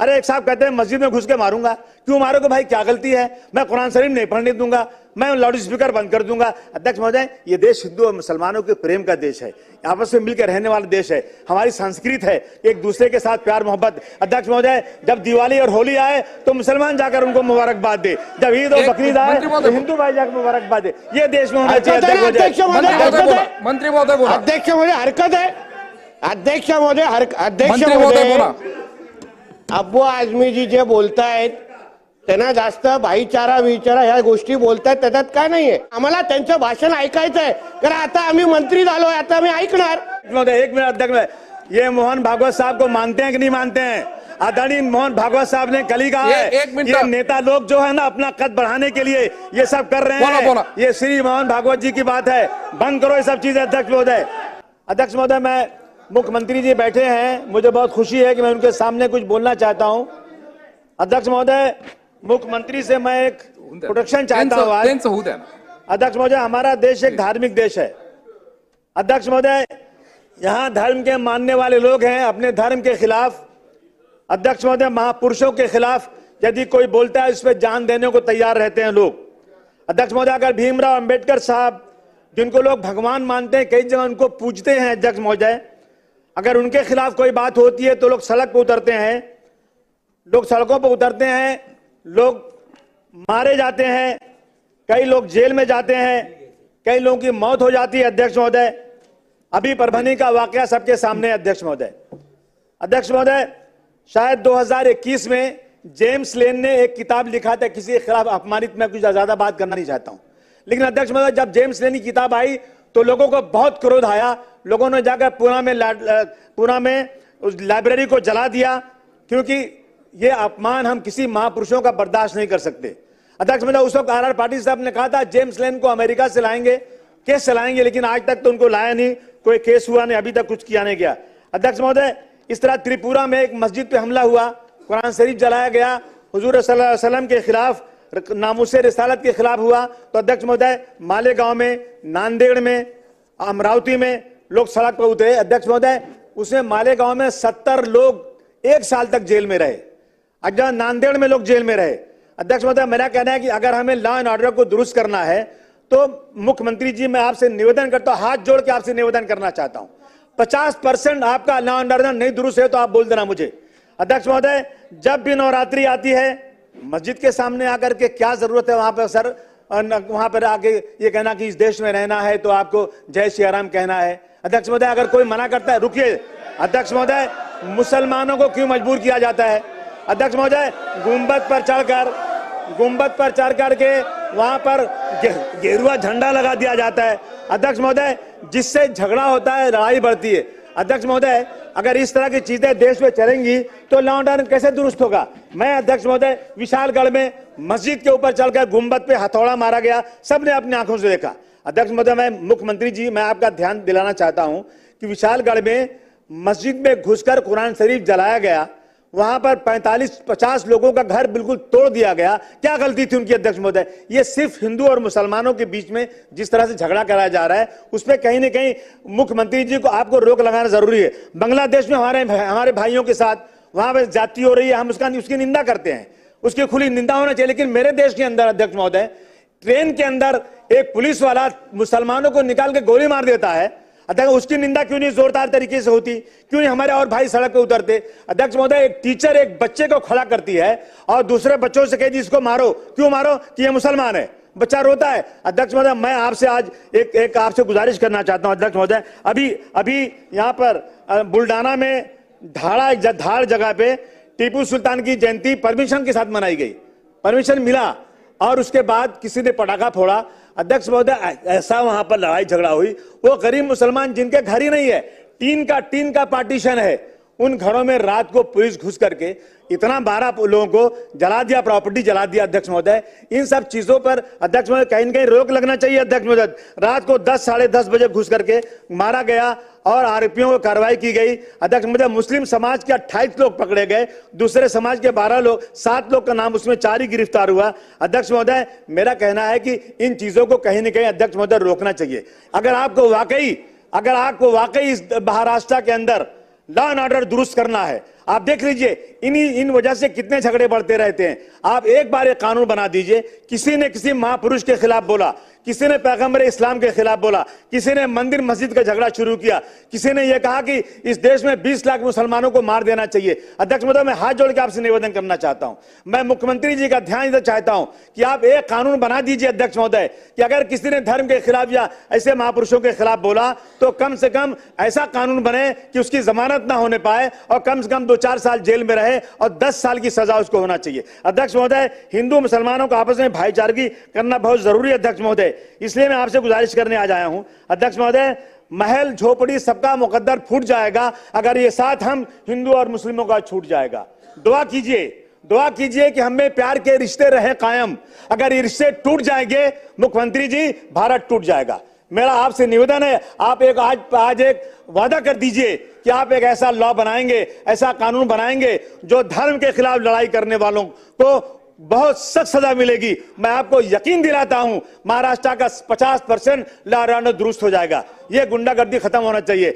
अरे एक साहब कहते हैं मस्जिद में घुस के मारूंगा, क्यों मारोगे भाई, क्या गलती है? मैं कुरान शरीफ नहीं पढ़ने दूंगा, मैं लाउड स्पीकर बंद कर दूंगा। अध्यक्ष महोदय, ये देश हिंदू और मुसलमानों के प्रेम का देश है, आपस में मिलकर रहने वाला देश है, हमारी संस्कृति है एक दूसरे के साथ प्यार मोहब्बत। अध्यक्ष महोदय, जब दिवाली और होली आए तो मुसलमान जाकर उनको मुबारकबाद दे, जब ईद और बकरीद आए तो हिंदू भाई जाकर मुबारकबाद दे। ये देश में होना चाहिए। अध्यक्ष महोदय, मंत्री महोदय बोला, अध्यक्ष महोदय हरकत है, अध्यक्ष महोदय अध्यक्ष महोदय बोला, अब्बू आझमी जी जे बोलतायत त्यांना जास्त भाईचारा विचारा ह्या गोष्टी बोलतायत, त्याच्यात काय नाहीये, आम्हाला त्यांचं भाषण ऐकायचंय, कारण आता आम्ही मंत्री झालोय, आता आम्ही ऐकणार। एक मिनट अध्यक्ष, ये मोहन भागवत साहब को मानते हैं कि नहीं मानते हैं? आदरणीय मोहन भागवत साहब ने कल ही कहा है, ये नेता लोग जो है ना अपना कद बढ़ाने के लिए ये सब कर रहे हैं। ये श्री मोहन भागवत जी की बात है, बंद करो ये सब चीजें। अध्यक्ष महोदय, अध्यक्ष महोदय, मैं मुख्यमंत्री जी बैठे हैं, मुझे बहुत खुशी है कि मैं उनके सामने कुछ बोलना चाहता हूं। अध्यक्ष महोदय, मुख्यमंत्री से मैं एक प्रोटेक्शन चाहता हूं आज। अध्यक्ष महोदय, हमारा देश एक धार्मिक देश है। अध्यक्ष महोदय, यहाँ धर्म के मानने वाले लोग हैं, अपने धर्म के खिलाफ, अध्यक्ष महोदय, महापुरुषों के खिलाफ यदि कोई बोलता है उस पर जान देने को तैयार रहते हैं लोग। अध्यक्ष महोदय, अगर भीमराव अंबेडकर साहब, जिनको लोग भगवान मानते हैं, कई जगह उनको पूजते हैं, अध्यक्ष महोदय, अगर उनके खिलाफ कोई बात होती है तो लोग सड़क पर उतरते हैं, लोग सड़कों पर उतरते हैं, लोग मारे जाते हैं, कई लोग जेल में जाते हैं, कई लोगों की मौत हो जाती है। अध्यक्ष महोदय, अभी परभनी का वाकया सबके सामने है। अध्यक्ष महोदय, अध्यक्ष महोदय, शायद 2021 में जेम्स लेन ने एक किताब लिखा था किसी के खिलाफ अपमानित, मैं कुछ ज्यादा बात करना नहीं चाहता हूं, लेकिन अध्यक्ष महोदय, जब जेम्स लेन की किताब आई तो लोगों को बहुत क्रोध आया, लोगों ने जाकर पुणे में उस लाइब्रेरी को जला दिया, क्योंकि ये अपमान हम किसी महापुरुषों का बर्दाश्त नहीं कर सकते। अध्यक्ष महोदय, उस वक्त आर पाटिल साहब ने कहा था जेम्स लेन को अमेरिका से लाएंगे, केस चलाएंगे, लेकिन आज तक तो उनको लाया नहीं, कोई केस हुआ नहीं, अभी तक कुछ किया नहीं गया। अध्यक्ष महोदय, इस तरह त्रिपुरा में एक मस्जिद पे हमला हुआ, कुरान शरीफ जलाया गया, हुजूर सल्लल्लाहु अलैहि वसल्लम के खिलाफ, नामुसे रिसालत के खिलाफ हुआ। तो अध्यक्ष महोदय, मालेगांव में, नांदेड़ में, अमरावती में लोग सड़क पर उतरे। अध्यक्ष महोदय, उसमें मालेगांव में 70 लोग 1 साल तक जेल में रहे, अगर नांदेड़ में लोग जेल में रहे। अध्यक्ष महोदय, मेरा कहना है कि अगर हमें लॉ एंड ऑर्डर को दुरुस्त करना है तो मुख्यमंत्री जी, मैं आपसे निवेदन करता हूं, हाथ जोड़ के आपसे निवेदन करना चाहता हूं, 50% आपका लॉ एंड ऑर्डर नहीं दुरुस्त है तो आप बोल देना मुझे। अध्यक्ष महोदय, जब भी नवरात्रि आती है, मस्जिद के सामने आकर के क्या जरूरत है वहां पर सर, वहां पर आके ये कहना कि इस देश में रहना है तो आपको जय श्री राम कहना है। अध्यक्ष महोदय, अगर कोई मना करता है, रुकिए अध्यक्ष महोदय, मुसलमानों को क्यों मजबूर किया जाता है? अध्यक्ष महोदय, गुंबद पर चढ़ करके वहां पर गेरुआ झंडा लगा दिया जाता है। अध्यक्ष महोदय, जिससे झगड़ा होता है, लड़ाई बढ़ती है। अध्यक्ष महोदय, अगर इस तरह की चीजें देश में चलेंगी तो लॉ एंड ऑर्डर कैसे दुरुस्त होगा? मैं अध्यक्ष महोदय, विशालगढ़ में मस्जिद के ऊपर चढ़कर गुंबद पे हथौड़ा मारा गया, सबने अपनी आंखों से देखा। अध्यक्ष महोदय, मैं मुख्यमंत्री जी, मैं आपका ध्यान दिलाना चाहता हूं कि विशालगढ़ में मस्जिद में घुसकर कुरान शरीफ जलाया गया, वहां पर 45-50 लोगों का घर बिल्कुल तोड़ दिया गया। क्या गलती थी उनकी? अध्यक्ष महोदय, ये सिर्फ हिंदू और मुसलमानों के बीच में जिस तरह से झगड़ा कराया जा रहा है, उसमें कहीं ना कहीं मुख्यमंत्री जी को आपको रोक लगाना जरूरी है। बांग्लादेश में हमारे भाइयों के साथ वहां पर जाति हो रही है, हम उसकी निंदा करते हैं, उसकी खुली निंदा होना चाहिए। लेकिन मेरे देश के अंदर अध्यक्ष महोदय, ट्रेन के अंदर एक पुलिस वाला मुसलमानों को निकाल के गोली मार देता है, अध्यक्ष उसकी निंदा क्यों नहीं जोरदार तरीके से होती? क्यों नहीं हमारे और भाई सड़क पे उतरते? अध्यक्ष महोदय, एक टीचर एक बच्चे को खड़ा करती है और दूसरे बच्चों से कहती इसको मारो, क्यों मारो? कि ये मुसलमान है, बच्चा रोता है। अध्यक्ष महोदय, मैं आपसे आज एक आपसे गुजारिश करना चाहता हूं अध्यक्ष महोदय, अभी यहाँ पर बुल्डाना में धाड़ जगह पे टीपू सुल्तान की जयंती परमिशन के साथ मनाई गई, परमिशन मिला, और उसके बाद किसी ने पटाखा फोड़ा। अध्यक्ष महोदय, ऐसा वहां पर लड़ाई झगड़ा हुई, वो गरीब मुसलमान जिनके घर ही नहीं है, टीन का पार्टीशन है, उन घरों में रात को पुलिस घुस करके इतना 12 लोगों को जला दिया, प्रॉपर्टी जला दिया। अध्यक्ष महोदय, इन सब चीजों पर अध्यक्ष महोदय कहीं न कहीं रोक लगना चाहिए। अध्यक्ष महोदय, रात को 10 साढ़े 10 बजे घुस करके मारा गया और आरोपियों को कार्रवाई की गई। अध्यक्ष महोदय, मुस्लिम समाज के 28 लोग पकड़े गए, दूसरे समाज के 7 लोग का नाम, उसमें 4 ही गिरफ्तार हुआ। अध्यक्ष महोदय, मेरा कहना है कि इन चीजों को कहीं न कहीं अध्यक्ष महोदय रोकना चाहिए। अगर आपको वाकई इस महाराष्ट्र के अंदर लॉ एंड ऑर्डर दुरुस्त करना है, आप देख लीजिए इन वजह से कितने झगड़े बढ़ते रहते हैं। आप एक बार एक कानून बना दीजिए, किसी ने किसी महापुरुष के खिलाफ बोला, किसी ने पैगंबर इस्लाम के खिलाफ बोला, किसी ने मंदिर मस्जिद का झगड़ा शुरू किया, किसी ने यह कहा कि इस देश में 20 लाख मुसलमानों को मार देना चाहिए। अध्यक्ष महोदय, मैं हाथ जोड़ के आपसे निवेदन करना चाहता हूं, मैं मुख्यमंत्री जी का ध्यान इधर चाहता हूं कि आप एक कानून बना दीजिए अध्यक्ष महोदय कि अगर किसी ने धर्म के खिलाफ या ऐसे महापुरुषों के खिलाफ बोला तो कम से कम ऐसा कानून बने कि उसकी जमानत ना होने पाए और कम से कम 2-4 साल जेल में रहे और 10 साल की सजा उसको होना चाहिए। अध्यक्ष महोदय, हिंदू मुसलमानों को आपस में भाईचारगी करना बहुत जरूरी है अध्यक्ष महोदय, इसलिए मैं आपसे गुजारिश करने आज आया हूं। अध्यक्ष महोदय, महल झोपड़ी सबका मुकद्दर फूट जाएगा अगर ये साथ हम हिंदू और मुस्लिमों का छूट जाएगा। दुआ कीजिए कि हमें प्यार के रिश्ते रहे कायम। अगर ये रिश्ते टूट जाएंगे मुख्यमंत्री जी, भारत टूट जाएगा। मेरा आपसे निवेदन है, आप आज एक वादा कर दीजिए कि आप एक ऐसा लॉ बनाएंगे, ऐसा कानून बनाएंगे जो धर्म के खिलाफ लड़ाई करने वालों को बहुत सख्त सजा मिलेगी। मैं आपको यकीन दिलाता हूं महाराष्ट्र का 50% ला दुरुस्त हो जाएगा। ये गुंडागर्दी खत्म होना चाहिए।